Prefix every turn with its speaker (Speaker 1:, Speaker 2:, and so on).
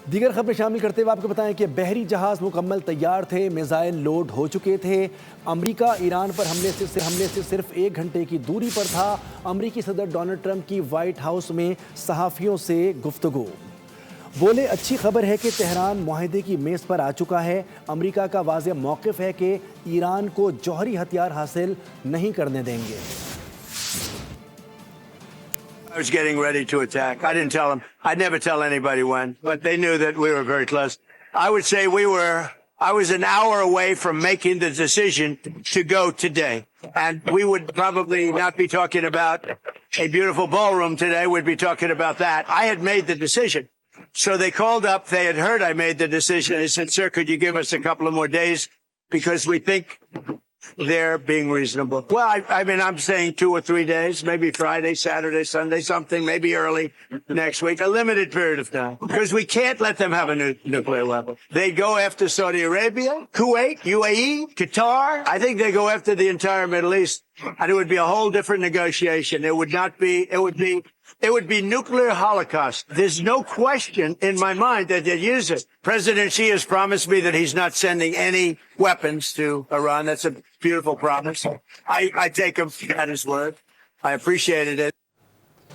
Speaker 1: दीगर खबरें शामिल करते हुए आपको बताएं कि बहरी जहाज मुकम्मल तैयार थे, मिसाइल लोड हो चुके थे। अमेरिका ईरान पर हमले से सिर्फ 1 घंटे की दूरी पर था। अमेरिकी सदर डोनाल्ड ट्रंप की व्हाइट हाउस में सहाफ़ियों से गुफ्तगू। बोले, अच्छी खबर है कि तेहरान मुआहदे की मेज़ पर आ चुका है। अमेरिका का वाज़ेह मौक़िफ़ है कि ईरान को जौहरी हथियार हासिल नहीं करने देंगे।
Speaker 2: I was getting ready to attack. I didn't tell them. I'd never tell anybody when, but they knew that we were very close. I would say I was an hour away from making the decision to go today. And we would probably not be talking about a beautiful ballroom today. We'd be talking about that. I had made the decision. So they called up. They had heard I made the decision. They said, sir, could you give us a couple of more days? Because we think they're being reasonable. Well, I mean, I'm saying 2 or 3 days, maybe Friday, Saturday, Sunday, something, maybe early next week, a limited period of time, because we can't let them have a nuclear weapon. They go after Saudi Arabia, Kuwait, UAE, Qatar. I think they go after the entire Middle East, and it would be a whole different negotiation. It would be nuclear holocaust. There's no question in my mind that they'd use it. President Xi has promised me that he's not sending any weapons to Iran. That's a beautiful promise. I take him at his word. I appreciated it.